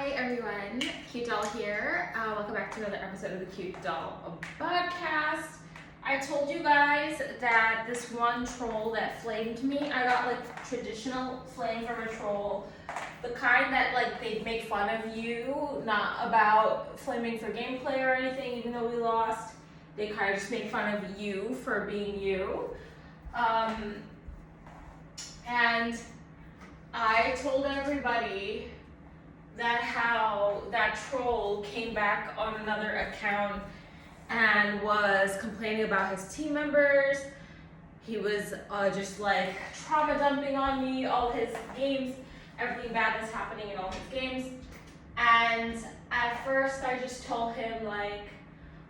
Hi everyone, Cute Doll here. Welcome back to another episode of the Cute Doll podcast. I told you guys that this one troll that flamed me, I got like traditional flame from a troll. The kind that like they make fun of you, not about flaming for gameplay or anything, even though we lost. They kind of just make fun of you for being you. And I told everybody that how that troll came back on another account and was complaining about his team members. He was just like trauma dumping on me, all his games, everything bad that's happening in all his games. And at first I just told him like,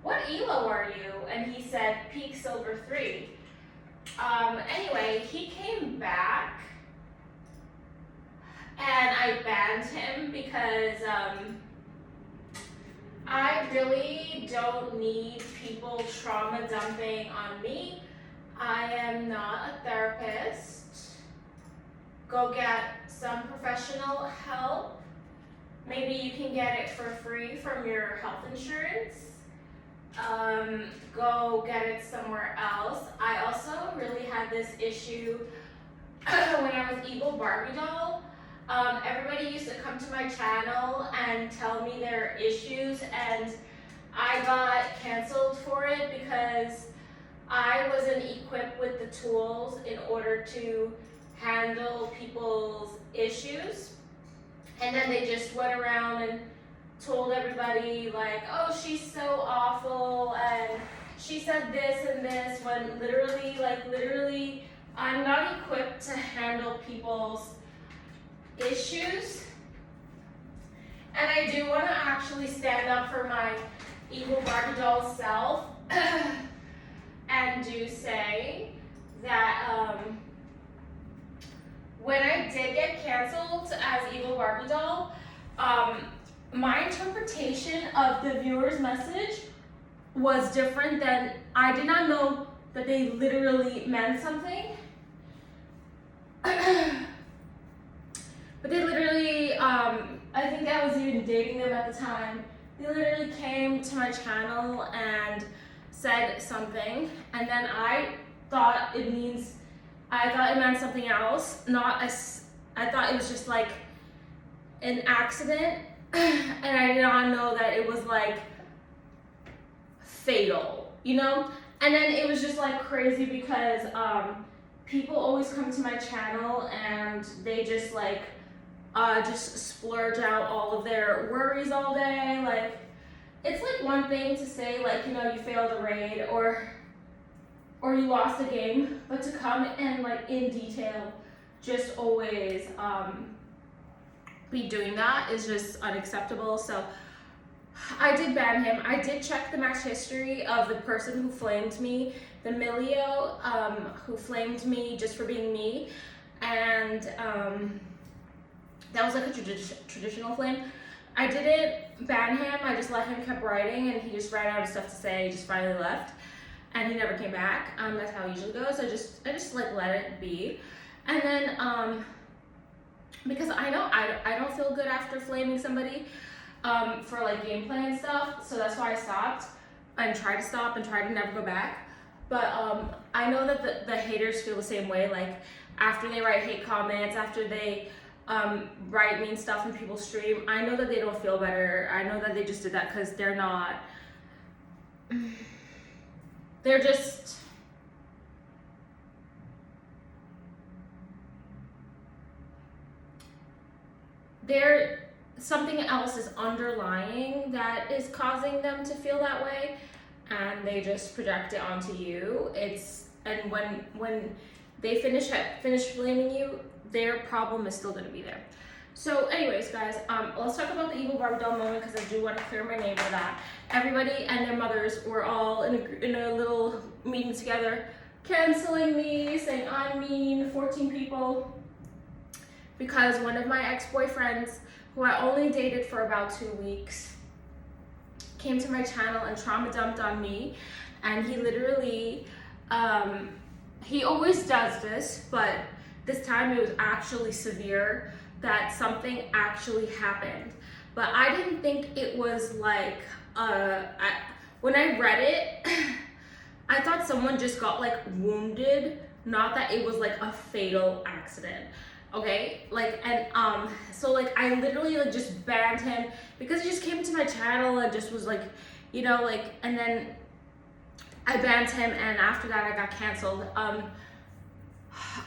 what elo are you? And he said peak silver 3. Anyway, he came back and I banned him because I really don't need people trauma dumping on me. I am not a therapist. Go get some professional help. Maybe you can get it for free from your health insurance. Go get it somewhere else. I also really had this issue when I was Evil Barbie doll. Everybody used to come to my channel and tell me their issues, and I got canceled for it because I wasn't equipped with the tools in order to handle people's issues. And then they just went around and told everybody like, oh, she's so awful and she said this and this, when literally I'm not equipped to handle people's issues. And I do want to actually stand up for my Evil Barbie doll self and do say that when I did get canceled as Evil Barbie doll, my interpretation of the viewer's message was different than, I did not know that they literally meant something. But they literally, I think I was even dating them at the time. They literally came to my channel and said something, and then I thought it meant something else. I thought it was just like an accident, and I did not know that it was like fatal, you know? And then it was just like crazy because people always come to my channel and they just like just splurge out all of their worries all day. Like, it's like one thing to say like, you know, you failed a raid or you lost a game, but to come and like in detail just always be doing that is just unacceptable. So I did ban him. I did check the match history of the person who flamed me, the Milio who flamed me just for being me, and that was like a traditional flame. I didn't ban him, I just let him keep writing, and he just ran out of stuff to say. He just finally left, and he never came back. That's how it usually goes. I just like let it be. And then because I know I don't feel good after flaming somebody for like gameplay and stuff, so that's why I stopped and tried to stop and tried to never go back. But I know that the haters feel the same way. Like, after they write hate comments, after they write mean stuff in people's stream, I know that they don't feel better. I know that they just did that because they're just something else is underlying that is causing them to feel that way, and they just project it onto you. And when they finish blaming you, their problem is still going to be there. So anyways, guys, let's talk about the Evil Barbie doll moment, because I do want to clear my name for that. Everybody and their mothers were all in a little meeting together, canceling me, saying I'm mean, 14 people, because one of my ex-boyfriends, who I only dated for about 2 weeks, came to my channel and trauma dumped on me. And he literally, he always does this, but this time it was actually severe. that something actually happened. But I didn't think it was like, when I read it, I thought someone just got like wounded, not that it was like a fatal accident. Okay, like, and so like I literally like just banned him because he just came to my channel and just was like, you know, like, and then I banned him, and after that I got canceled.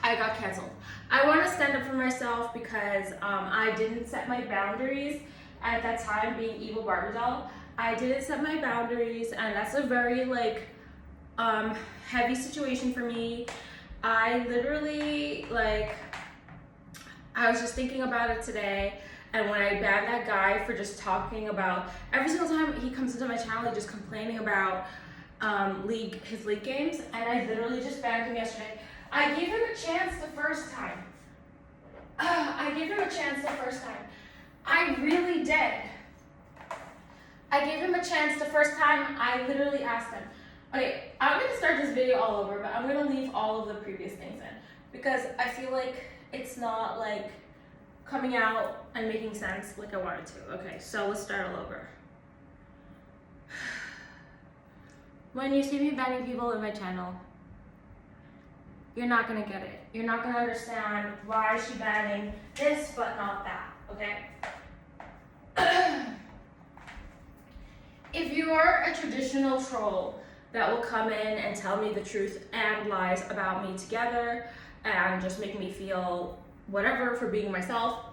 I got canceled. I want to stand up for myself because I didn't set my boundaries at that time, being Evil Barbie doll. I didn't set my boundaries, and that's a very like heavy situation for me. I literally like, I was just thinking about it today, and when I banned that guy for just talking about, every single time he comes into my channel, he's just complaining about his league games, and I literally just banned him yesterday. I gave him a chance the first time. I gave him a chance the first time. I really did. I gave him a chance the first time. I literally asked him. Okay, I'm gonna start this video all over, but I'm gonna leave all of the previous things in because I feel like it's not like coming out and making sense like I wanted to. Okay, so let's start all over. When you see me banning people in my channel, you're not gonna get it. You're not gonna understand why she's banning this but not that, okay? If you are a traditional troll that will come in and tell me the truth and lies about me together and just make me feel whatever for being myself,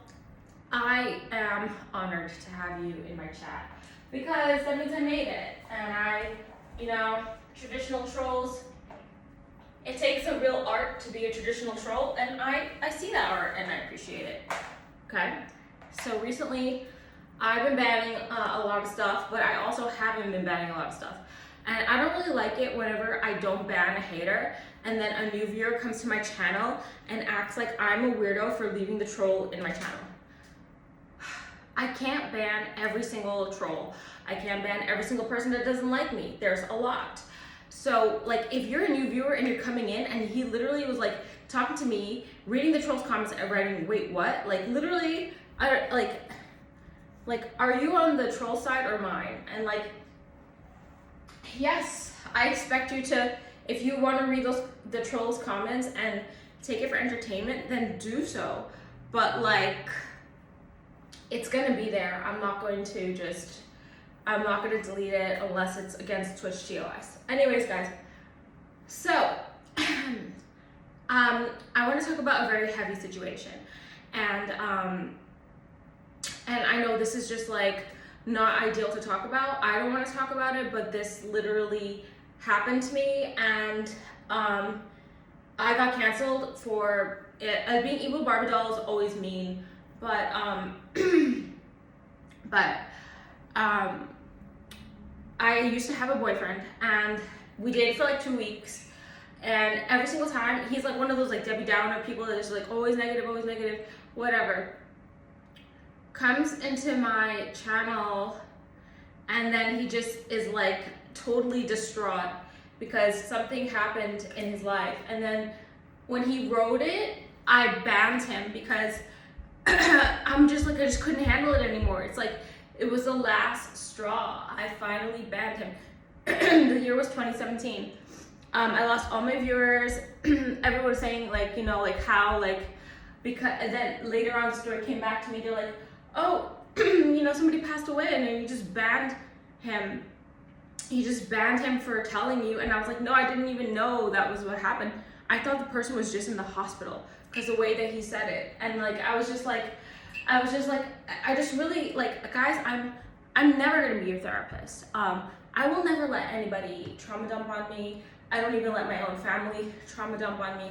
I am honored to have you in my chat because that means I made it. And I, you know, traditional trolls, it takes a real art to be a traditional troll, and I see that art and I appreciate it, okay? So recently, I've been banning a lot of stuff, but I also haven't been banning a lot of stuff. And I don't really like it whenever I don't ban a hater, and then a new viewer comes to my channel and acts like I'm a weirdo for leaving the troll in my channel. I can't ban every single troll. I can't ban every single person that doesn't like me. There's a lot. So like if you're a new viewer and you're coming in and he literally was like talking to me, reading the troll's comments and writing, wait, what? Like literally, like, are you on the troll side or mine? And like, yes, I expect you to, if you want to read the troll's comments and take it for entertainment, then do so. But like, it's gonna be there. I'm not going to delete it unless it's against Twitch TOS. Anyways, guys, so I want to talk about a very heavy situation, and I know this is just like not ideal to talk about. I don't want to talk about it, but this literally happened to me, and I got canceled for it. Being Evil Barbie doll is always mean, but I used to have a boyfriend, and we dated for like 2 weeks, and every single time he's like one of those like Debbie Downer people that is like always negative, whatever. Comes into my channel, and then he just is like totally distraught because something happened in his life. And then when he wrote it, I banned him because I'm just like, I just couldn't handle it anymore. It's like, it was the last straw. I finally banned him. The year was 2017. I lost all my viewers. Everyone was saying like, you know, like how like, because, and then later on the story came back to me, they're like, oh, you know, somebody passed away and then you just banned him. You just banned him for telling you. And I was like, no, I didn't even know that was what happened. I thought the person was just in the hospital because the way that he said it. And like, I just really like, guys, I'm never gonna be your therapist. I will never let anybody trauma dump on me. I don't even let my own family trauma dump on me.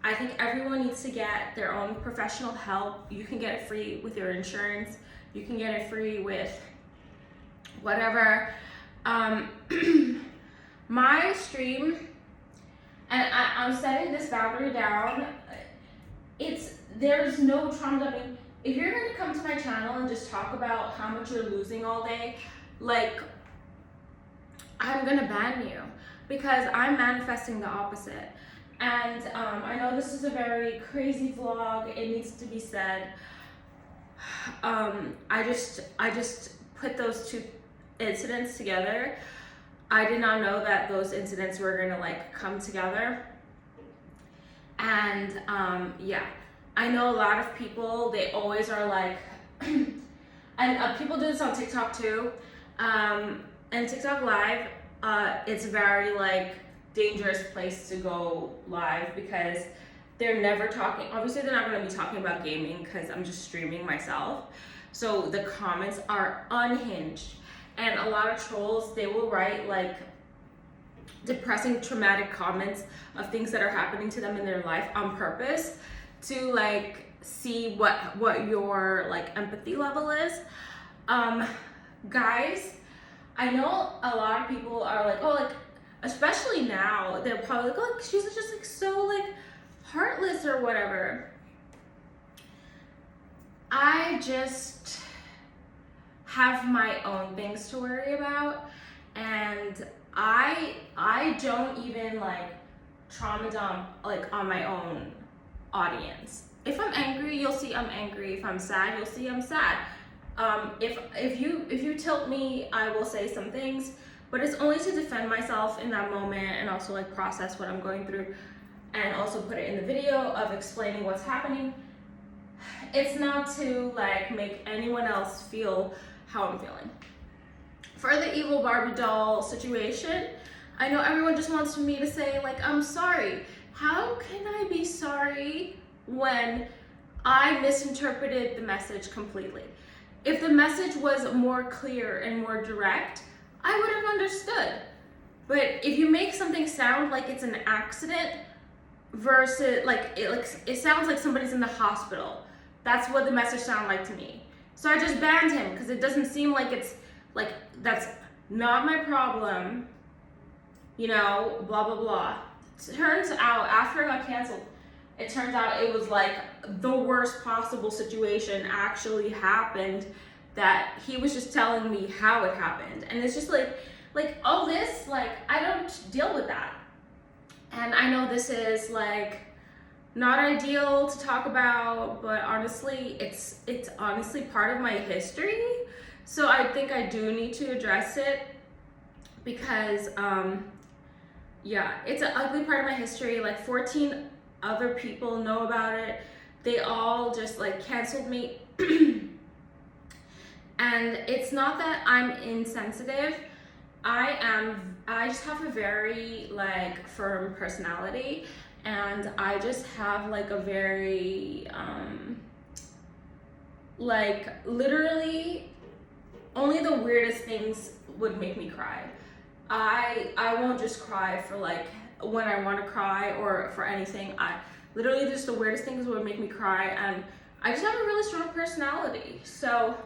I think everyone needs to get their own professional help. You can get it free with your insurance. You can get it free with whatever. My stream, and I'm setting this boundary down, there's no trauma dumping. If you're gonna come to my channel and just talk about how much you're losing all day, like, I'm gonna ban you because I'm manifesting the opposite. And I know this is a very crazy vlog, it needs to be said, I just put those two incidents together. I did not know that those incidents were gonna like come together. And yeah, I know a lot of people, they always are like, and people do this on TikTok too. And TikTok live, it's very like dangerous place to go live because they're never talking, obviously they're not gonna be talking about gaming because I'm just streaming myself. So the comments are unhinged. And a lot of trolls, they will write like depressing, traumatic comments of things that are happening to them in their life on purpose to like see what your like empathy level is. Guys, I know a lot of people are like, oh, like, especially now, they're probably like, oh, like, she's just like so like heartless or whatever. I just have my own things to worry about, and I don't even like trauma dump like on my own audience. If I'm angry, you'll see I'm angry. If I'm sad, you'll see I'm sad. If you tilt me, I will say some things, but it's only to defend myself in that moment and also like process what I'm going through, and also put it in the video of explaining what's happening. It's not to like make anyone else feel how I'm feeling. For the evil Barbie doll situation, I know everyone just wants me to say like, I'm sorry. How can I be sorry when I misinterpreted the message completely? If the message was more clear and more direct, I would have understood. But if you make something sound like it's an accident versus like it sounds like somebody's in the hospital. That's what the message sounded like to me. So I just banned him because it doesn't seem like it's like, that's not my problem, you know, blah, blah, blah. Turns out, after I got canceled, it turns out it was like the worst possible situation actually happened, that he was just telling me how it happened. And it's just like all this, like, I don't deal with that. And I know this is like not ideal to talk about, but honestly, it's honestly part of my history. So I think I do need to address it because, yeah, it's an ugly part of my history. Like 14 other people know about it. They all just like canceled me. And it's not that I'm insensitive. I just have a very like firm personality, and I just have like a very, like literally only the weirdest things would make me cry. I won't just cry for like when I want to cry or for anything. I literally just the weirdest things would make me cry, and I just have a really strong personality. So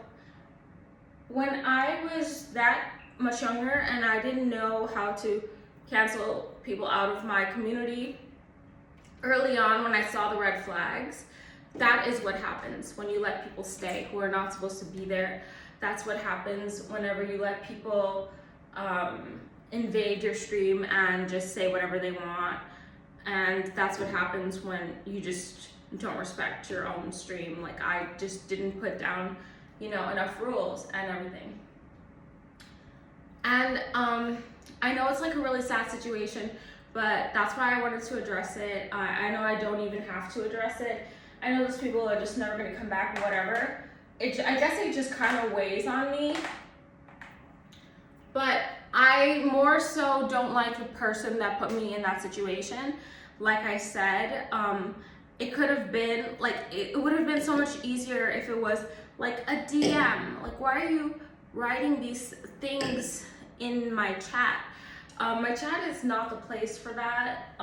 when I was that much younger and I didn't know how to cancel people out of my community, early on when I saw the red flags, that is what happens when you let people stay who are not supposed to be there. That's what happens whenever you let people invade your stream and just say whatever they want. And that's what happens when you just don't respect your own stream. Like I just didn't put down, you know, enough rules and everything. And I know it's like a really sad situation, but that's why I wanted to address it. I know I don't even have to address it. I know those people are just never gonna come back, whatever. I guess it just kind of weighs on me. But I more so don't like the person that put me in that situation. Like I said, it could have been, like, it would have been so much easier if it was like a DM. Like, why are you writing these things in my chat? My chat is not the place for that.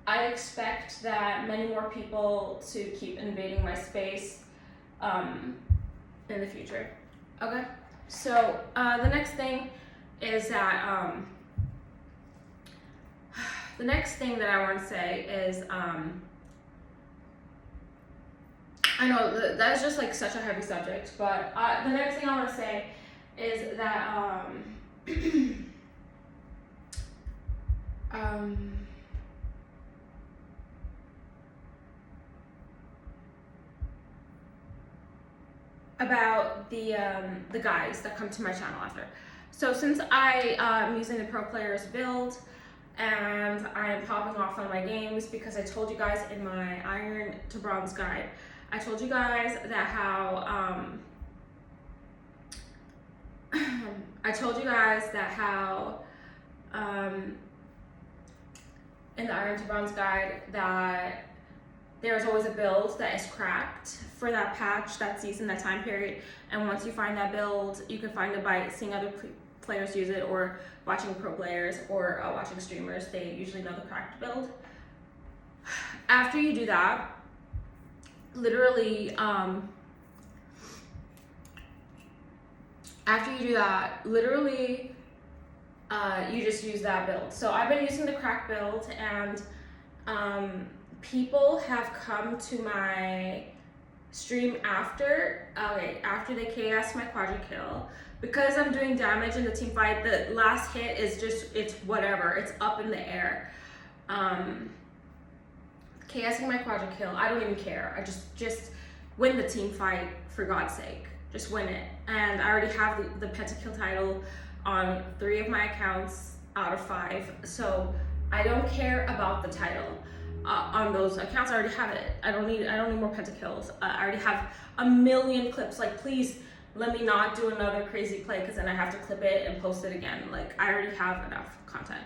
I expect that many more people to keep invading my space in the future. Okay, so the next thing is that the next thing that I want to say is I know that's just like such a heavy subject, but the next thing I want to say is that about the guys that come to my channel after. So since I am using the Pro Players build and I am popping off on my games, because I told you guys in my Iron to Bronze guide, I told you guys that how in the Iron to Bronze guide that there's always a build that is cracked for that patch, that season, that time period. And once you find that build, you can find it by seeing other players use it, or watching pro players, or watching streamers. They usually know the cracked build. After you do that, literally, you just use that build. So I've been using the crack build, and people have come to my stream after they KS my quadra kill, because I'm doing damage in the team fight. The last hit is just, it's whatever, it's up in the air. KSing my quadra kill, I don't even care. I just win the team fight, for God's sake. Just win it. And I already have the pentakill title on 3 of my accounts out of 5. So I don't care about the title. On those accounts, I already have it. I don't need more pentakills. I already have a million clips. Like, please let me not do another crazy play, because then I have to clip it and post it again. Like, I already have enough content.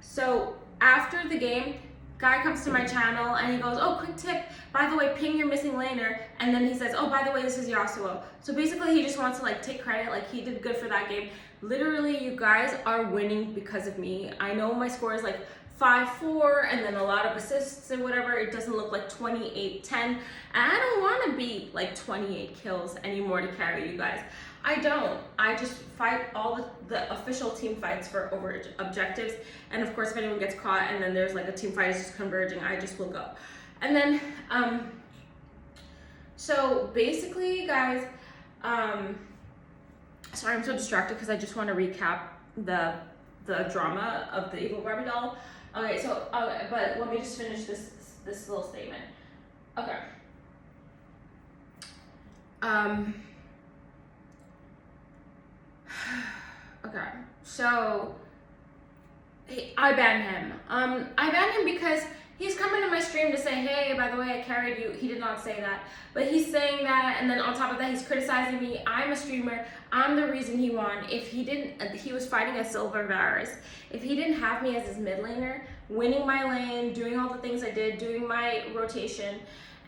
So after the game, guy comes to my channel and he goes, oh, quick tip, by the way, ping your missing laner. And then he says, oh, by the way, this is Yasuo. So basically he just wants to like take credit, like he did good for that game. Literally, you guys are winning because of me. I know my score is like 5-4 and then a lot of assists and whatever. It doesn't look like 28-10. And I don't want to beat like 28 kills anymore to carry you guys. I don't. I just fight all the official team fights for over objectives. And of course, if anyone gets caught and then there's like a team fight is just converging, I just will go. And then, so basically, guys, sorry, I'm so distracted because I just want to recap the drama of the evil Barbie doll. Okay, so, but let me just finish this little statement. Okay. Okay, so I banned him. I banned him because he's coming to my stream to say, hey, by the way, I carried you. He did not say that, but he's saying that, and then on top of that, he's criticizing me. I'm a streamer. I'm the reason he won. If he didn't, he was fighting a silver Varus. If he didn't have me as his mid laner, winning my lane, doing all the things I did, doing my rotation,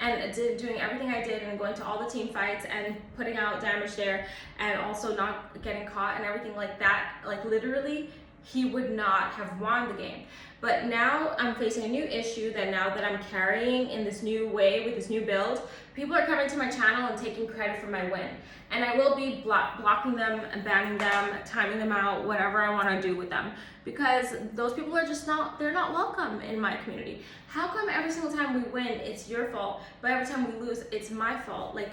and doing everything I did, and going to all the team fights and putting out damage there, and also not getting caught and everything like that, like literally, he would not have won the game. But now I'm facing a new issue that now that I'm carrying in this new way with this new build, people are coming to my channel and taking credit for my win. And I will be blocking them and banning them, timing them out, whatever I want to do with them. Because those people are just they're not welcome in my community. How come every single time we win, it's your fault, but every time we lose, it's my fault? Like,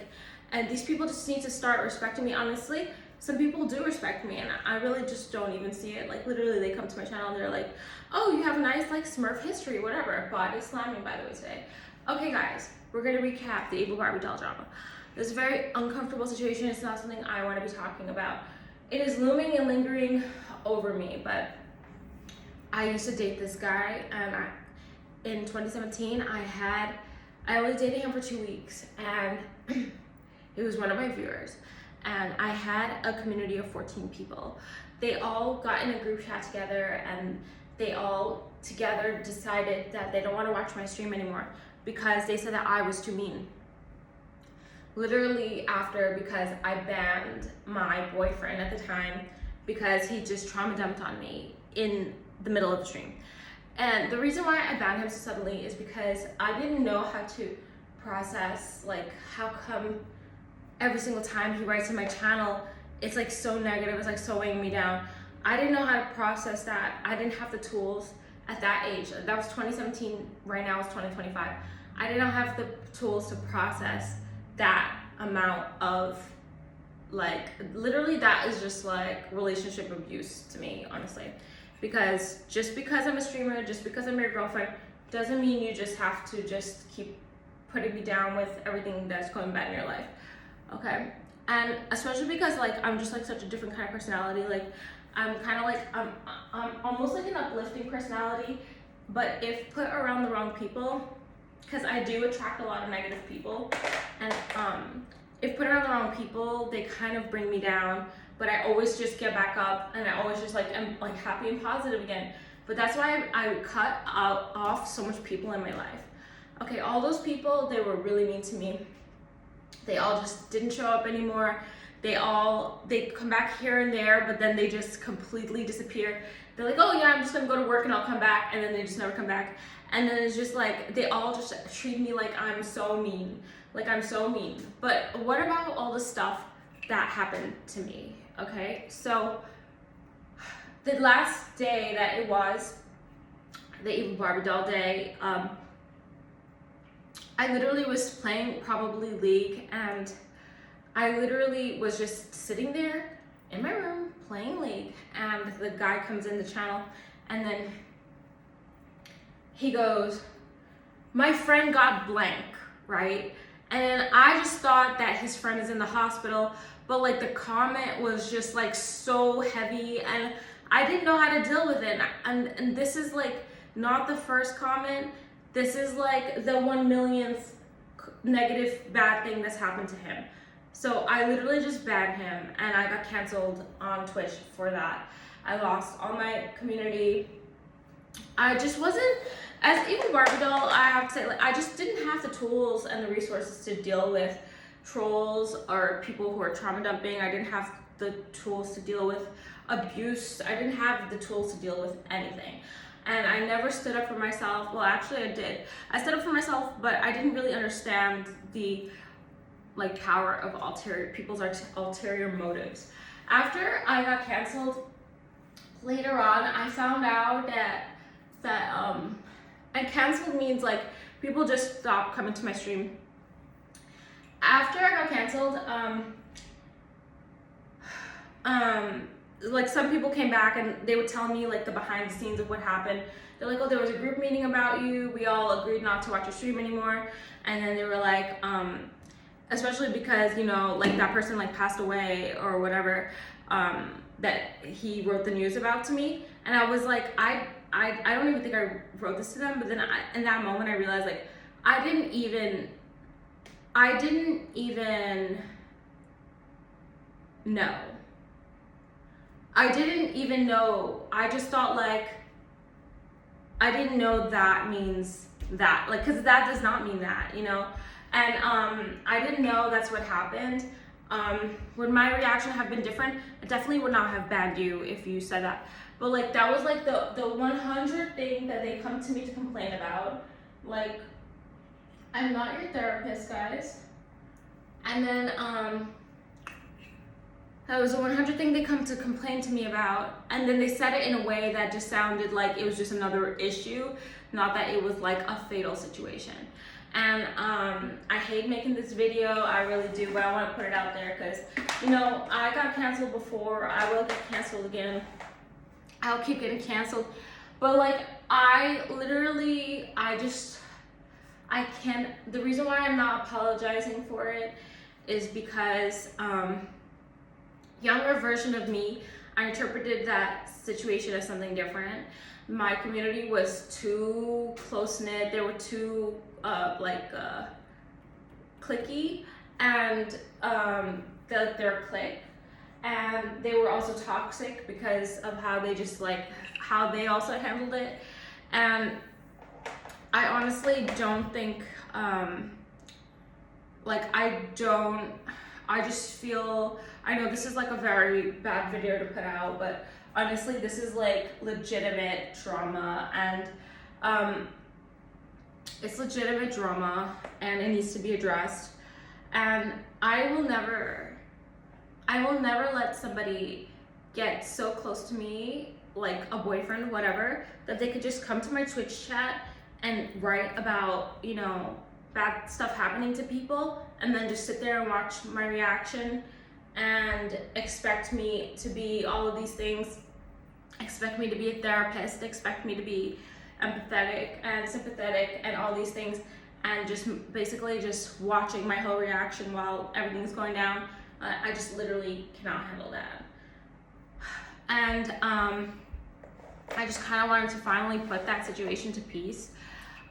and these people just need to start respecting me. Honestly, some people do respect me, and I really just don't even see it. Like, literally, they come to my channel and they're like, oh, you have nice, like, Smurf history, whatever. Body slamming, by the way, today. Okay, guys, we're gonna recap the evil Barbie doll drama. This is a very uncomfortable situation. It's not something I want to be talking about. It is looming and lingering over me, but I used to date this guy, and in 2017, I only dated him for 2 weeks, and he was one of my viewers, and I had a community of 14 people. They all got in a group chat together, and they all together decided that they don't want to watch my stream anymore because they said that I was too mean. Literally because I banned my boyfriend at the time because he just trauma dumped on me in the middle of the stream. And the reason why I banned him so suddenly is because I didn't know how to process, like, how come every single time he writes in my channel, it's like so negative, it's like so weighing me down. I didn't know how to process that. I didn't have the tools at that age. That was 2017, right now it's 2025. I did not have the tools to process that amount of, like, literally that is just like relationship abuse to me, honestly. Because just because I'm a streamer, just because I'm your girlfriend, doesn't mean you just have to just keep putting me down with everything that's going bad in your life. Okay, and especially because like I'm just like such a different kind of personality. Like I'm kind of like I'm almost like an uplifting personality, but if put around the wrong people, because I do attract a lot of negative people, and if put around the wrong people, they kind of bring me down. But I always just get back up, and I always just like am like happy and positive again. But that's why I cut off so much people in my life. Okay, all those people, they were really mean to me. They all just didn't show up anymore. They come back here and there, but then they just completely disappear. They're like, oh yeah, I'm just gonna go to work and I'll come back, and then they just never come back. And then it's just like, they all just treat me like I'm so mean. Like I'm so mean. But what about all the stuff that happened to me? Okay, so the last day that it was, the Evil Barbie doll day, I literally was playing probably League, and I literally was just sitting there in my room playing League, and the guy comes in the channel, and then he goes, my friend got blank, right? And I just thought that his friend is in the hospital, but like the comment was just like so heavy, and I didn't know how to deal with it. And this is like not the first comment. This is like the 1 millionth negative bad thing that's happened to him. So I literally just banned him, and I got canceled on Twitch for that. I lost all my community. I just wasn't, as Evil Barbie doll, I have to say, like, I just didn't have the tools and the resources to deal with trolls or people who are trauma dumping. I didn't have the tools to deal with abuse. I didn't have the tools to deal with anything. And I never stood up for myself. Well, actually I did. I stood up for myself, but I didn't really understand the like power of people's ulterior motives. After I got canceled, later on, I found out that and canceled means like people just stopped coming to my stream. After I got canceled, like some people came back and they would tell me like the behind the scenes of what happened. They're like, oh, there was a group meeting about you. We all agreed not to watch your stream anymore. And then they were like, especially because, you know, like that person like passed away or whatever, that he wrote the news about to me. And I was like, I don't even think I wrote this to them. But then in that moment I realized like, I didn't even know. I didn't even know. I just thought like, I didn't know that means that, like, cause that does not mean that, you know? And I didn't know that's what happened. Would my reaction have been different? I definitely would not have banned you if you said that. But like, that was like the 100th thing that they come to me to complain about. Like, I'm not your therapist, guys. And then, that was the 100th thing they come to complain to me about. And then they said it in a way that just sounded like it was just another issue, not that it was like a fatal situation. And I hate making this video, I really do, but I want to put it out there because, you know, I got canceled before, I will get canceled again. I'll keep getting canceled. But like, I can't, the reason why I'm not apologizing for it is because, younger version of me, I interpreted that situation as something different. My community was too close-knit, they were too cliquey, and their clique, and they were also toxic because of how they just like, how they also handled it. And I honestly don't think, I just feel, I know this is like a very bad video to put out, but honestly, this is like legitimate drama, and it's legitimate drama and it needs to be addressed. And I will never let somebody get so close to me, like a boyfriend, whatever, that they could just come to my Twitch chat and write about, you know, bad stuff happening to people, and then just sit there and watch my reaction and expect me to be all of these things, expect me to be a therapist, expect me to be empathetic and sympathetic and all these things. and just basically just watching my whole reaction while everything's going down. I just literally cannot handle that. And I just kind of wanted to finally put that situation to peace.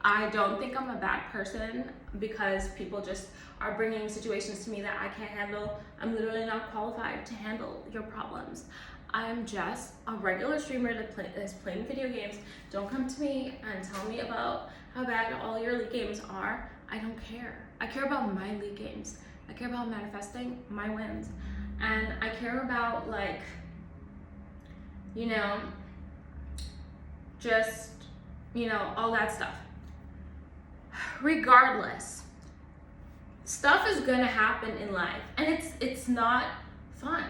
I don't think I'm a bad person because people just are bringing situations to me that I can't handle. I'm literally not qualified to handle your problems. I'm just a regular streamer that's playing video games. Don't come to me and tell me about how bad all your league games are. I don't care. I care about my league games. I care about manifesting my wins. And I care about, like, you know, just, you know, all that stuff. Regardless, stuff is gonna happen in life, and it's not fun.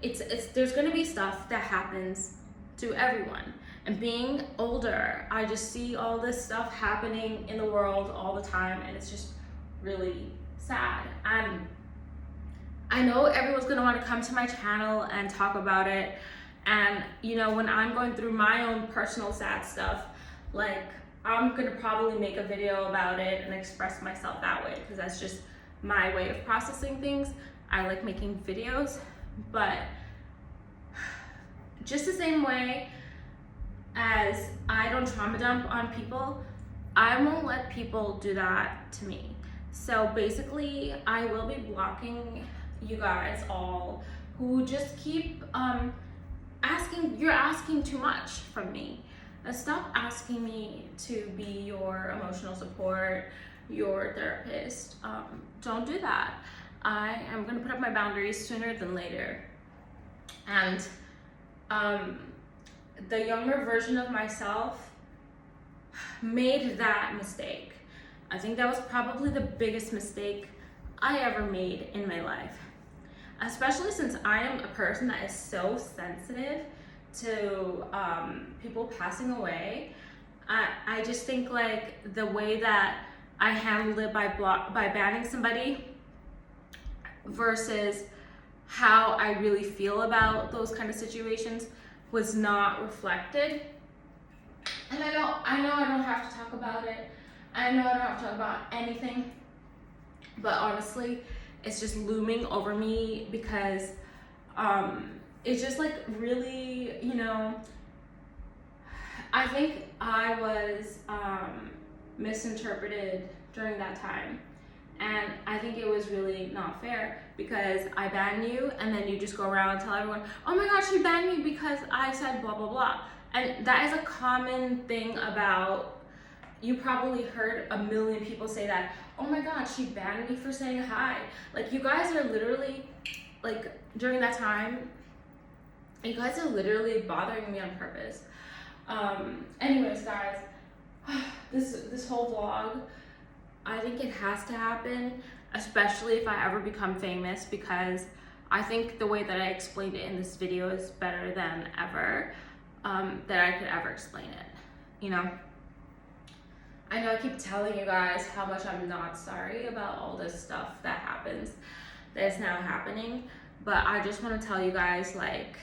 There's gonna be stuff that happens to everyone. And being older, I just see all this stuff happening in the world all the time, and it's just really sad. And I know everyone's gonna want to come to my channel and talk about it. And you know, when I'm going through my own personal sad stuff, like, I'm gonna probably make a video about it and express myself that way, because that's just my way of processing things. I like making videos, but just the same way as I don't trauma dump on people, I won't let people do that to me. So basically, I will be blocking you guys all who just keep you're asking too much from me. Stop asking me to be your emotional support, your therapist. Don't do that. I am gonna put up my boundaries sooner than later. And the younger version of myself made that mistake. I think that was probably the biggest mistake I ever made in my life. Especially since I am a person that is so sensitive to people passing away. I just think, like, the way that I handled it by banning somebody versus how I really feel about those kind of situations was not reflected. And I know I don't have to talk about it. I know I don't have to talk about anything, but honestly, it's just looming over me because it's just, like, really, you know, I think I was misinterpreted during that time. And I think it was really not fair because I ban you and then you just go around and tell everyone, oh my gosh, she banned me because I said blah, blah, blah. And that is a common thing about, you probably heard a million people say that, oh my god, she banned me for saying hi. Like, you guys are literally, like, during that time, you guys are literally bothering me on purpose. Anyways, guys, this whole vlog, I think it has to happen, especially if I ever become famous, because I think the way that I explained it in this video is better than ever, that I could ever explain it, you know? I know I keep telling you guys how much I'm not sorry about all this stuff that happens, that is now happening, but I just want to tell you guys, like,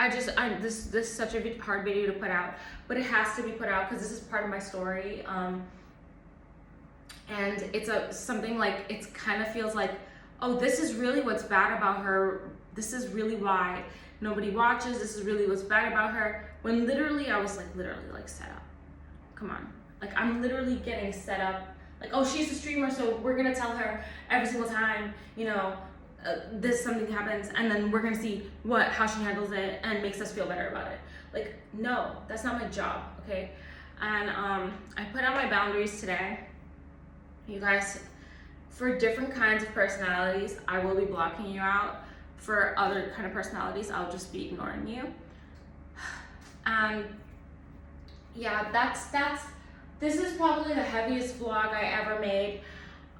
this is such a hard video to put out, but it has to be put out because this is part of my story, and it's something, like, it kind of feels like, oh, this is really what's bad about her, this is really why nobody watches, this is really what's bad about her, when literally I was, like, set up. Come on, like, I'm literally getting set up, like, oh, she's a streamer, so we're gonna tell her every single time, you know, something happens, and then we're gonna see how she handles it and makes us feel better about it. Like, no, that's not my job, okay? And I put out my boundaries today. You guys, for different kinds of personalities, I will be blocking you out. For other kind of personalities, I'll just be ignoring you. And yeah, this is probably the heaviest vlog I ever made.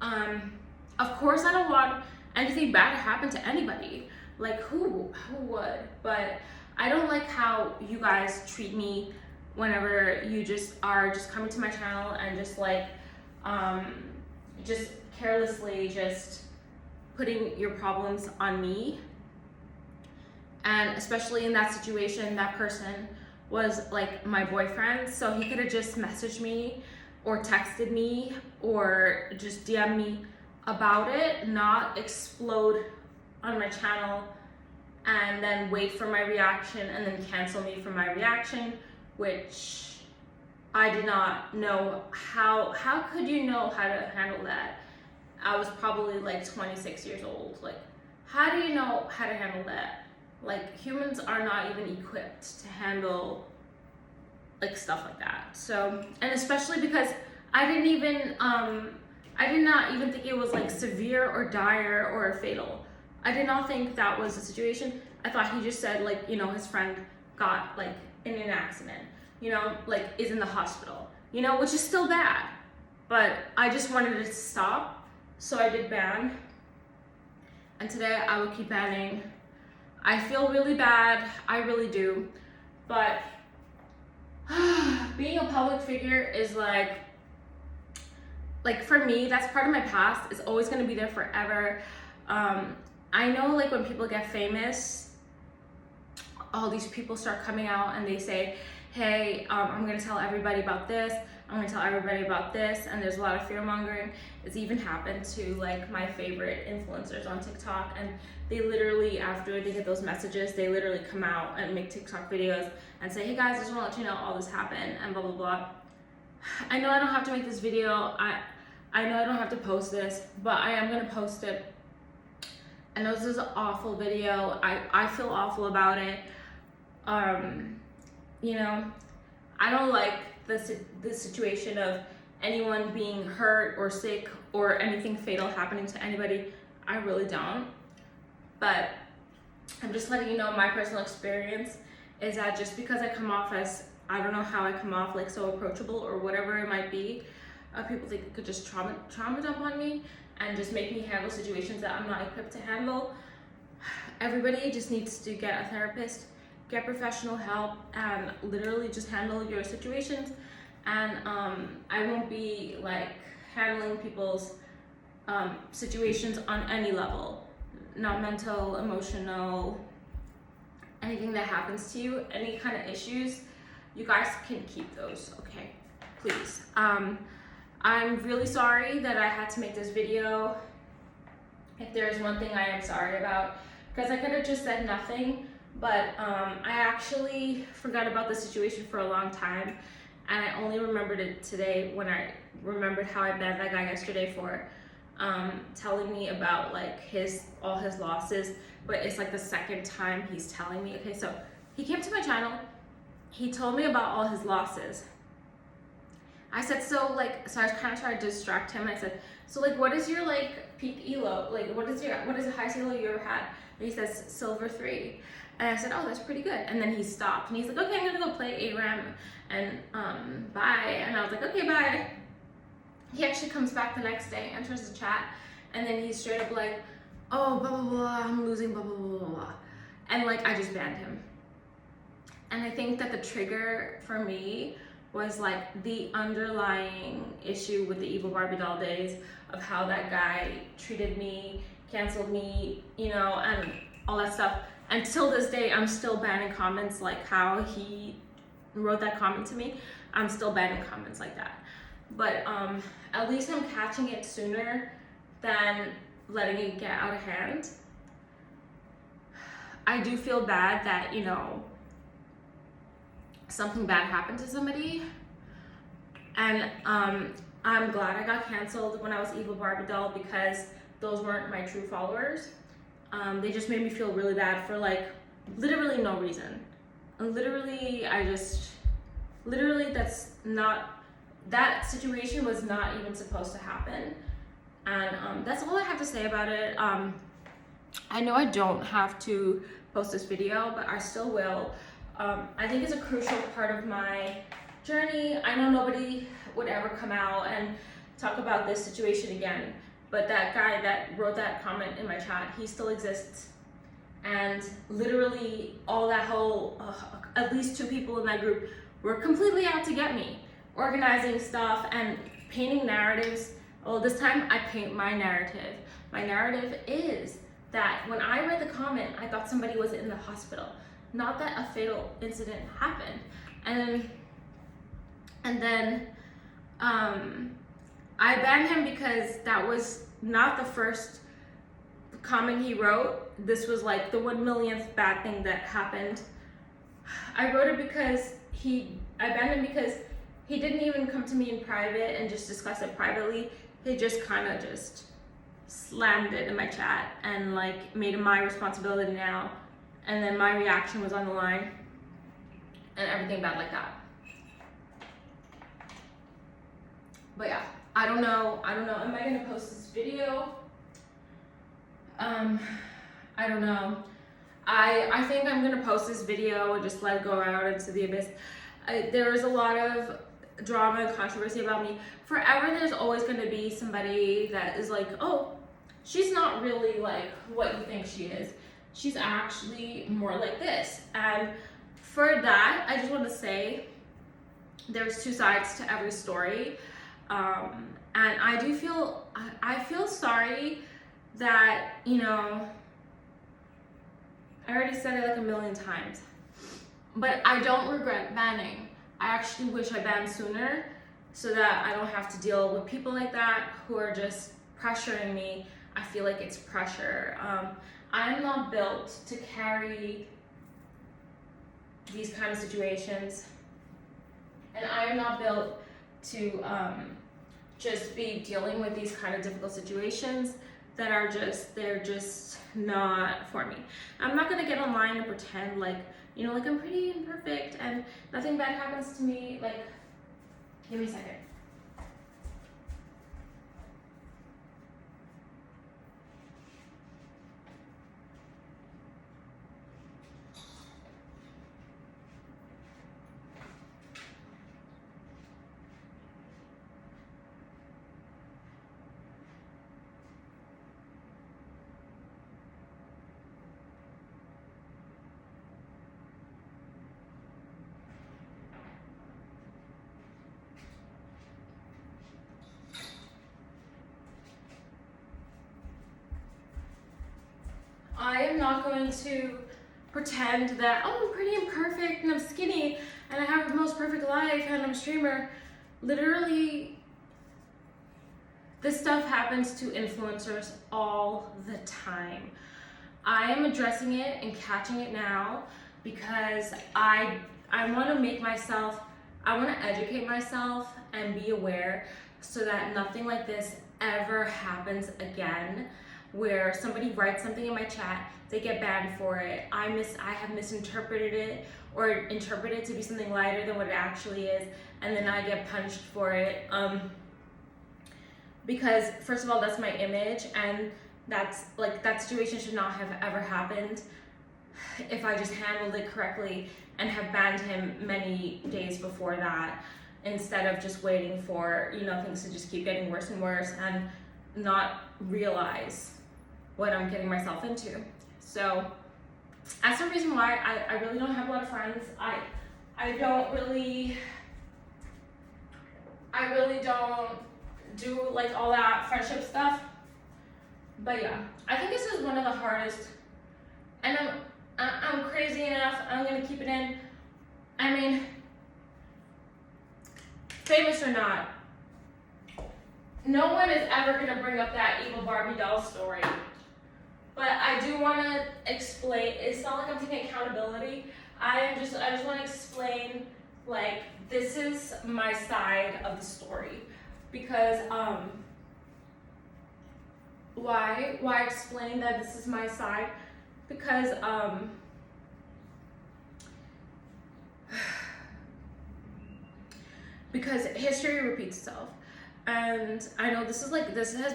Of course, I don't want anything bad to happen to anybody. Like, who would? But I don't like how you guys treat me whenever you are just coming to my channel and just, like, just carelessly just putting your problems on me. And especially in that situation, that person was like my boyfriend, so he could have just messaged me or texted me or just DM me about it, not explode on my channel and then wait for my reaction and then cancel me for my reaction, which I did not know how could you know how to handle that? I was probably like 26 years old. Like, how do you know how to handle that? Like, humans are not even equipped to handle like stuff like that. So, and especially because I did not even think it was like severe or dire or fatal. I did not think that was the situation. I thought he just said like, you know, his friend got like in an accident, you know, like is in the hospital, you know, which is still bad. But I just wanted it to stop, so I did ban. And today I will keep banning. I feel really bad, I really do. But being a public figure is like for me, that's part of my past. It's always gonna be there forever. I know like when people get famous, all these people start coming out and they say, hey, I'm gonna tell everybody about this, I'm gonna tell everybody about this, and there's a lot of fear mongering. It's even happened to like my favorite influencers on TikTok, and they literally, after they get those messages, they literally come out and make TikTok videos and say, hey guys, I just wanna let you know all this happened and blah, blah, blah. I know I don't have to make this video, I know I don't have to post this, but I am gonna post it. I know this is an awful video. I feel awful about it. You know, I don't like the situation of anyone being hurt or sick or anything fatal happening to anybody. I really don't. But I'm just letting you know my personal experience is that just because I come off as, I don't know how I come off like so approachable or whatever it might be, people think it could just trauma dump on me and just make me handle situations that I'm not equipped to handle. Everybody just needs to get a therapist, get professional help, and literally just handle your situations. And I won't be like handling people's situations on any level, not mental, emotional, anything that happens to you, any kind of issues, you guys can keep those, okay? Please. I'm really sorry that I had to make this video. If there's one thing I am sorry about, because I could have just said nothing, but I actually forgot about the situation for a long time, and I only remembered it today when I remembered how I banned that guy yesterday for telling me about like all his losses, but it's like the second time he's telling me. Okay, so he came to my channel, he told me about all his losses. I said, so I kind of tried to distract him. I said, so like, what is your like peak elo? Like, what is the highest elo you ever had? And he says, silver 3. And I said, oh, that's pretty good. And then he stopped and he's like, okay, I'm gonna go play ARAM and bye. And I was like, okay, bye. He actually comes back the next day, enters the chat, and then he's straight up like, oh, blah, blah, blah, I'm losing, blah, blah, blah, blah, blah. And like, I just banned him. And I think that the trigger for me was like the underlying issue with the Evil Barbie doll days of how that guy treated me, canceled me, you know, and all that stuff. Until this day, I'm still banning comments like how he wrote that comment to me. I'm still banning comments like that. But at least I'm catching it sooner than letting it get out of hand. I do feel bad that, you know, something bad happened to somebody, and I'm glad I got canceled when I was Evil Barbie doll, because those weren't my true followers. They just made me feel really bad for like literally no reason. And literally that situation was not even supposed to happen. And that's all I have to say about it. I know I don't have to post this video, but I still will. I think it's a crucial part of my journey. I know nobody would ever come out and talk about this situation again, but that guy that wrote that comment in my chat, he still exists. And literally all that whole, at least 2 people in that group were completely out to get me, organizing stuff and painting narratives. Well, this time I paint my narrative. My narrative is that when I read the comment, I thought somebody was in the hospital. not that a fatal incident happened. And then I banned him because that was not the first comment he wrote. This was like the 1 millionth bad thing that happened. I wrote it because I banned him because he didn't even come to me in private and just discuss it privately. He just kind of just slammed it in my chat and like made it my responsibility now. And then my reaction was on the line and everything bad like that. But yeah, I don't know. Am I gonna post this video? I don't know. I think I'm gonna post this video and just let it go out into the abyss. There is a lot of drama and controversy about me. Forever there's always gonna be somebody that is like, oh, she's not really like what you think she is. She's actually more like this. And for that, I just want to say there's two sides to every story. And I feel sorry that, you know, I already said it like 1,000,000 times, but I don't regret banning. I actually wish I banned sooner so that I don't have to deal with people like that who are just pressuring me. I feel like it's pressure. I'm not built to carry these kind of situations, and I am not built to just be dealing with these kind of difficult situations that are they're just not for me. I'm not gonna get online and pretend like, you know, like I'm pretty and perfect and nothing bad happens to me. Like, give me a second. I am not going to pretend that, oh, I'm pretty and perfect and I'm skinny and I have the most perfect life and I'm a streamer. Literally, this stuff happens to influencers all the time. I am addressing it and catching it now because I want to make myself, I want to educate myself and be aware so that nothing like this ever happens again, where somebody writes something in my chat, they get banned for it, I have misinterpreted it or interpreted it to be something lighter than what it actually is, and then I get punished for it. Because first of all, that's my image, and that's like, that situation should not have ever happened if I just handled it correctly and have banned him many days before that, instead of just waiting for, you know, things to just keep getting worse and worse and not realize what I'm getting myself into. So that's the reason why I really don't have a lot of friends. I really don't do like all that friendship stuff. But yeah, I think this is one of the hardest, and I'm crazy enough, I'm gonna keep it in. I mean, famous or not, no one is ever gonna bring up that evil Barbie doll story. But I do wanna explain, it's not like I'm taking accountability. I just wanna explain, like, this is my side of the story. Because, why explain that this is my side? Because, because history repeats itself. And I know this has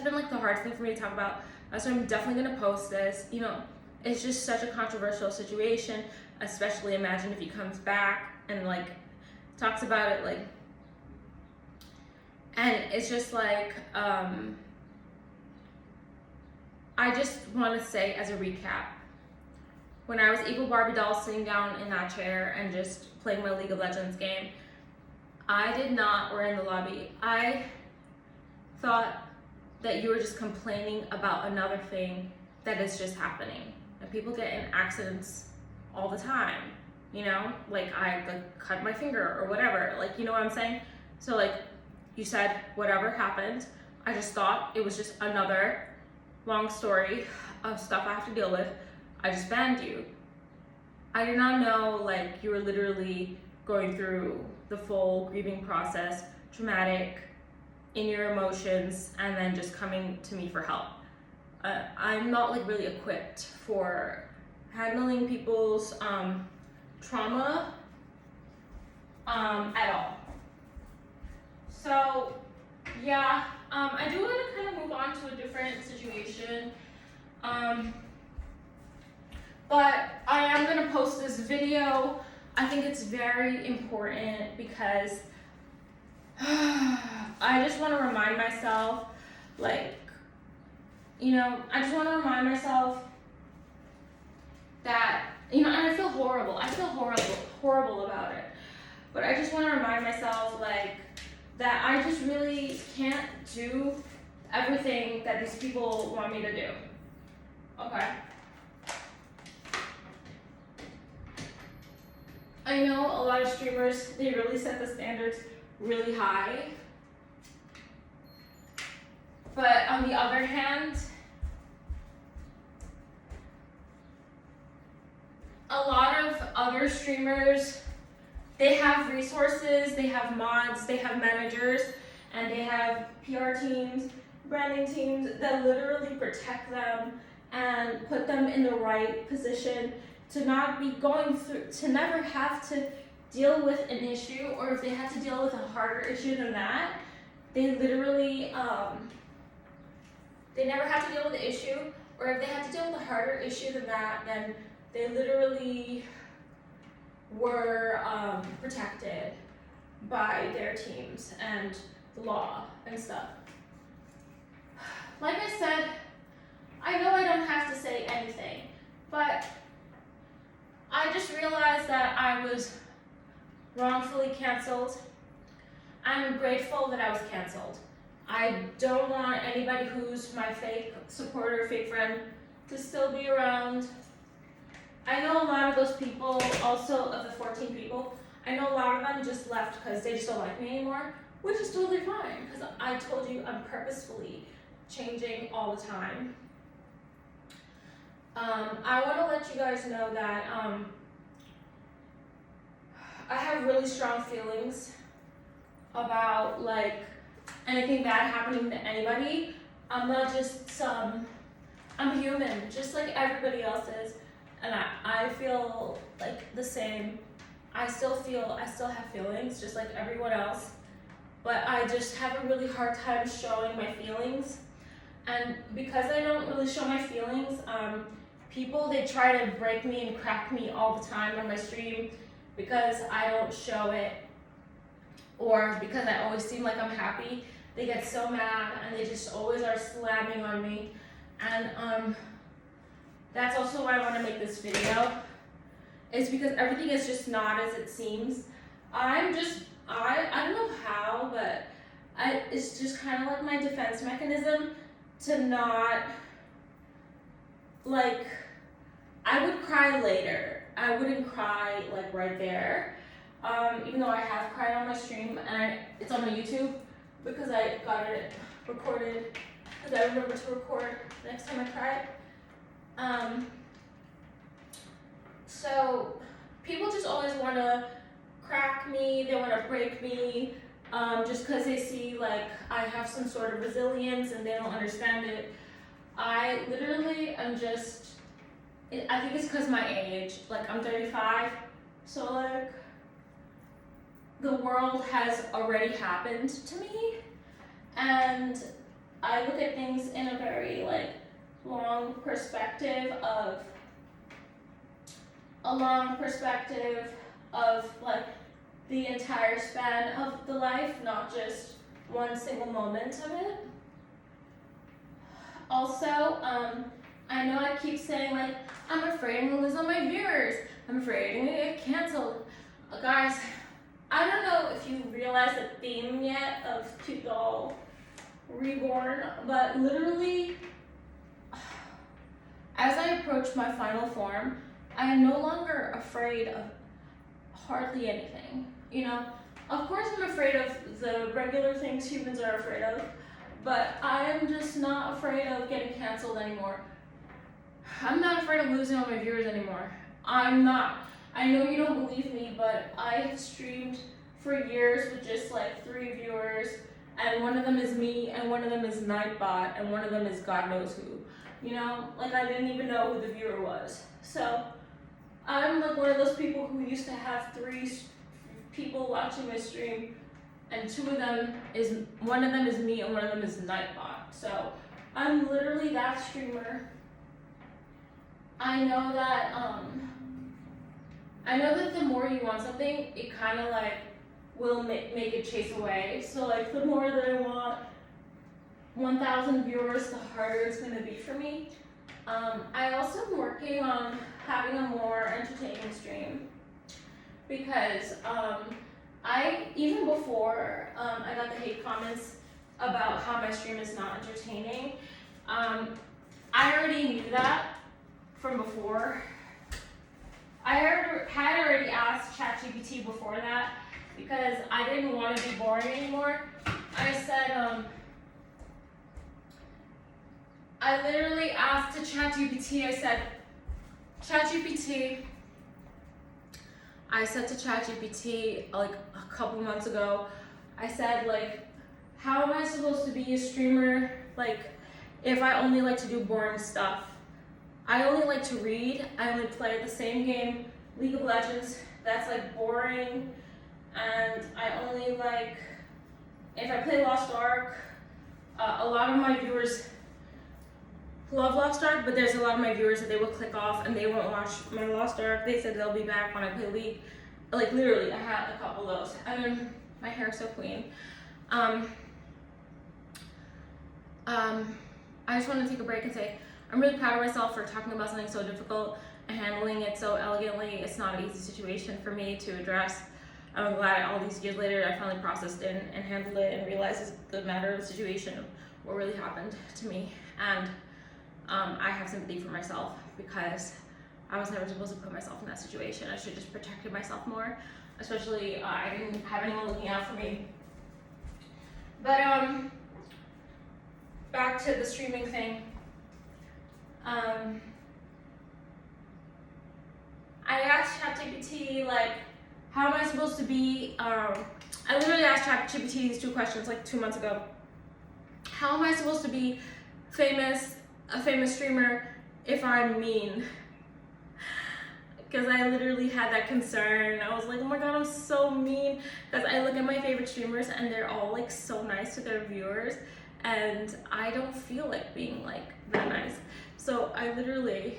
been like the hardest thing for me to talk about. So I'm definitely gonna post this. You know, it's just such a controversial situation, especially imagine if he comes back and like talks about it, like, and it's just like, I just wanna say as a recap, when I was evil Barbie doll sitting down in that chair and just playing my League of Legends game, I did not, or in the lobby, I thought that you were just complaining about another thing that is just happening. And people get in accidents all the time, you know? Like I cut my finger or whatever, like, you know what I'm saying? So like you said, whatever happened, I just thought it was just another long story of stuff I have to deal with. I just banned you. I did not know like you were literally going through the full grieving process, traumatic, in your emotions, and then just coming to me for help. I'm not like really equipped for handling people's trauma at all. So yeah, I do want to kind of move on to a different situation. But I am going to post this video. I think it's very important because I just want to remind myself, like, you know, I just want to remind myself that, you know, and I feel horrible. I feel horrible about it. But I just want to remind myself, like, that I just really can't do everything that these people want me to do. Okay? I know a lot of streamers, they really set the standards really high. But on the other hand, a lot of other streamers, they have resources, they have mods, they have managers, and they have PR teams, branding teams that literally protect them and put them in the right position to not be going through, to never have to deal with an issue, or if they had to deal with a harder issue than that, they literally, they never have to deal with the issue, or if they had to deal with a harder issue than that, then they literally were protected by their teams and the law and stuff. Like I said, I know I don't have to say anything, but I just realized that I was wrongfully canceled. I'm grateful that I was canceled. I don't want anybody who's my fake supporter, fake friend, to still be around. I know a lot of those people, also of the 14 people, I know a lot of them just left because they just don't like me anymore, which is totally fine, because I told you I'm purposefully changing all the time. I want to let you guys know that I have really strong feelings about like anything bad happening to anybody. I'm not just I'm human, just like everybody else is, and I feel like the same. I still have feelings just like everyone else, but I just have a really hard time showing my feelings. And because I don't really show my feelings, people, they try to break me and crack me all the time on my stream because I don't show it, or because I always seem like I'm happy. They get so mad and they just always are slamming on me. And that's also why I want to make this video, is because everything is just not as it seems. I don't know how, but it's just kind of like my defense mechanism to not, like, I would cry later. I wouldn't cry like right there. Even though I have cried on my stream, and it's on my YouTube because I got it recorded, because I remember to record next time I cried. So people just always want to crack me, they want to break me, just because they see like I have some sort of resilience and they don't understand it. I literally am just, I think it's because my age, like I'm 35, so like the world has already happened to me, and I look at things in a very like long perspective of like the entire span of the life, not just one single moment of it. Also, I know I keep saying like, I'm afraid I'm gonna lose all my viewers. I'm afraid I'm gonna get canceled. Guys, I don't know if you realize the theme yet of Cute Doll Reborn, but literally, as I approach my final form, I'm no longer afraid of hardly anything, you know. Of course I'm afraid of the regular things humans are afraid of, but I'm just not afraid of getting canceled anymore. I'm not afraid of losing all my viewers anymore. I'm not. I know you don't believe me, but I have streamed for years with just like 3 viewers, and one of them is me, and one of them is Nightbot, and one of them is God knows who. You know, like I didn't even know who the viewer was. So I'm like one of those people who used to have 3 people watching my stream, and one of them is me, and one of them is Nightbot. So I'm literally that streamer. I know that the more you want something, it kind of like will make it chase away. So like the more that I want 1,000 viewers, the harder it's gonna be for me. I also am working on having a more entertaining stream because even before I got the hate comments about how my stream is not entertaining, I already knew that from before. I had already asked ChatGPT before that because I didn't want to be boring anymore. I said, I literally asked to ChatGPT, I said to ChatGPT like a couple months ago, I said like, how am I supposed to be a streamer like if I only like to do boring stuff? I only like to read. I only play the same game, League of Legends. That's like boring. And I only like, if I play Lost Ark, a lot of my viewers love Lost Ark, but there's a lot of my viewers that they will click off and they won't watch my Lost Ark. They said they'll be back when I play League. Like literally, I had a couple of those. And then my hair is so clean. I just want to take a break and say, I'm really proud of myself for talking about something so difficult and handling it so elegantly. It's not an easy situation for me to address. I'm glad all these years later I finally processed it and handled it and realized it's the matter of the situation of what really happened to me. And I have sympathy for myself because I was never supposed to put myself in that situation. I should have just protected myself more, especially I didn't have anyone looking out for me. But back to the streaming thing. I asked ChatGPT like, how am I supposed to be, I literally asked ChatGPT these 2 questions like 2 months ago. How am I supposed to be a famous streamer if I'm mean? Because I literally had that concern. I was like, oh my god, I'm so mean. Because I look at my favorite streamers and they're all like so nice to their viewers, and I don't feel like being like that nice. So I literally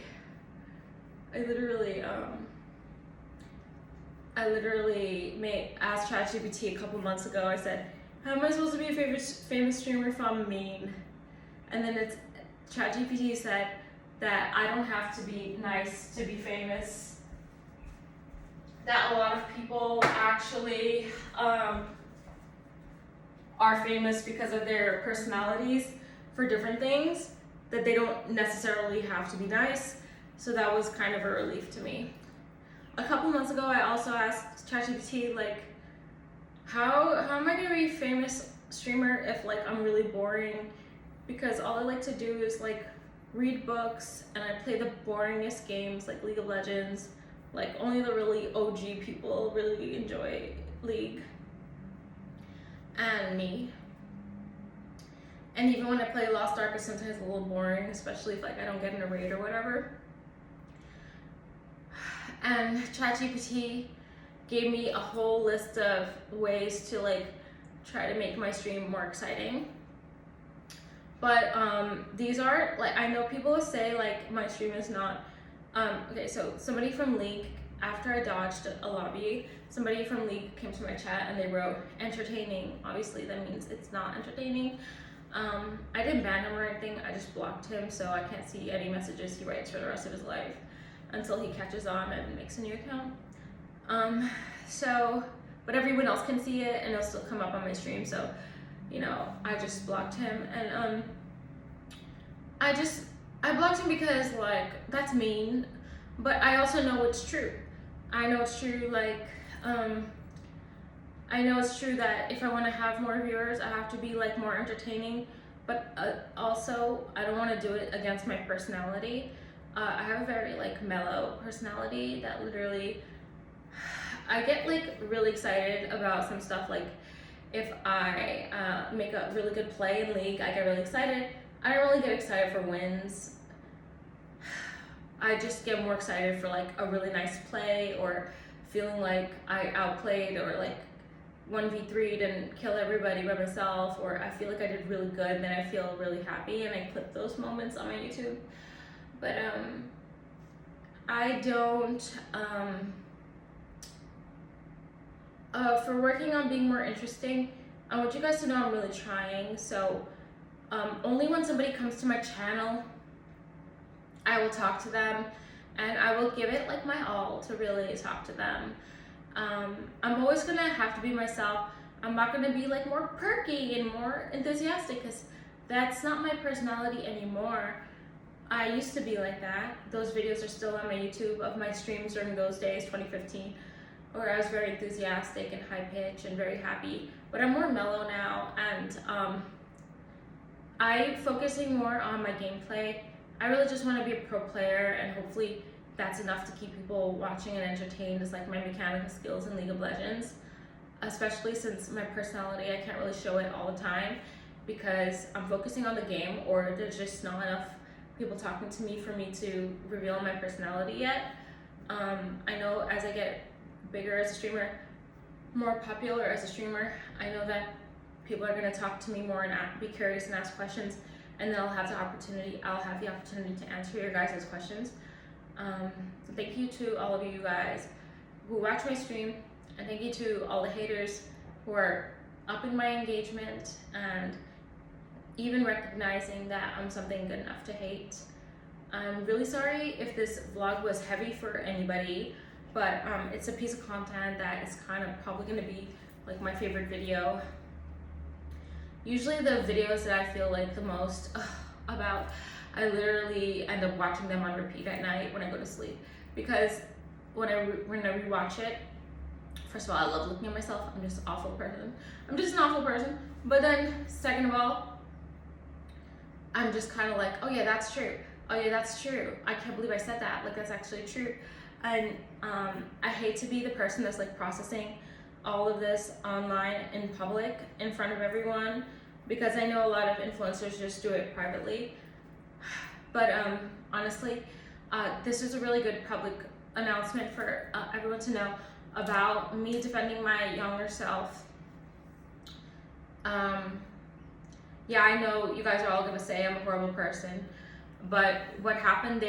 asked ChatGPT a couple months ago. I said, how am I supposed to be a famous streamer if I'm mean? And then ChatGPT said that I don't have to be nice to be famous. That a lot of people actually are famous because of their personalities for different things, that they don't necessarily have to be nice. So that was kind of a relief to me. A couple months ago, I also asked ChatGPT like, how am I gonna be a famous streamer if like I'm really boring? Because all I like to do is like read books and I play the boringest games like League of Legends. Like only the really OG people really enjoy League. And me. And even when I play Lost Ark, it's sometimes a little boring, especially if like I don't get in a raid or whatever. And ChatGPT gave me a whole list of ways to like try to make my stream more exciting. But these are like, I know people will say like my stream is not okay, so somebody from League, after I dodged a lobby, somebody from League came to my chat and they wrote entertaining. Obviously that means it's not entertaining. I didn't ban him or anything, I just blocked him, so I can't see any messages he writes for the rest of his life until he catches on and makes a new account. But everyone else can see it and it'll still come up on my stream, so you know, I just blocked him. And I blocked him because like that's mean. but I also know it's true. I know it's true, like, I know it's true that if I want to have more viewers, I have to be like more entertaining, but also I don't want to do it against my personality. I have a very like mellow personality that literally, I get like really excited about some stuff. Like if I make a really good play in League, I get really excited. I don't really get excited for wins. I just get more excited for like a really nice play, or feeling like I outplayed, or like 1v3'd and kill everybody by myself, or I feel like I did really good, and then I feel really happy and I clip those moments on my YouTube. But I don't, for working on being more interesting, I want you guys to know I'm really trying. So only when somebody comes to my channel, I will talk to them, and I will give it like my all to really talk to them. I'm always gonna have to be myself. I'm not gonna be like more perky and more enthusiastic, because that's not my personality anymore. I used to be like that. Those videos are still on my YouTube of my streams during those days, 2015, where I was very enthusiastic and high pitched and very happy. But I'm more mellow now, and I'm focusing more on my gameplay. I really just want to be a pro player, and hopefully that's enough to keep people watching and entertained. Is like my mechanical skills in League of Legends, especially since my personality, I can't really show it all the time because I'm focusing on the game, or there's just not enough people talking to me for me to reveal my personality yet. I know as I get bigger as a streamer, more popular as a streamer, I know that people are going to talk to me more and be curious and ask questions, and then I'll have the opportunity to answer your guys' questions. So thank you to all of you guys who watch my stream, and thank you to all the haters who are upping my engagement and even recognizing that I'm something good enough to hate. I'm really sorry if this vlog was heavy for anybody, but it's a piece of content that is kind of probably going to be like my favorite video. Usually the videos that I feel like the most about, I literally end up watching them on repeat at night when I go to sleep, because when I rewatch it, first of all, I love looking at myself. I'm just an awful person. But then second of all, I'm just kind of like, oh yeah, that's true. Oh yeah, that's true. I can't believe I said that. Like, that's actually true. And I hate to be the person that's like processing all of this online in public in front of everyone, because I know a lot of influencers just do it privately. But honestly, this is a really good public announcement for everyone to know about me defending my younger self. Yeah, I know you guys are all gonna say I'm a horrible person, but what happened there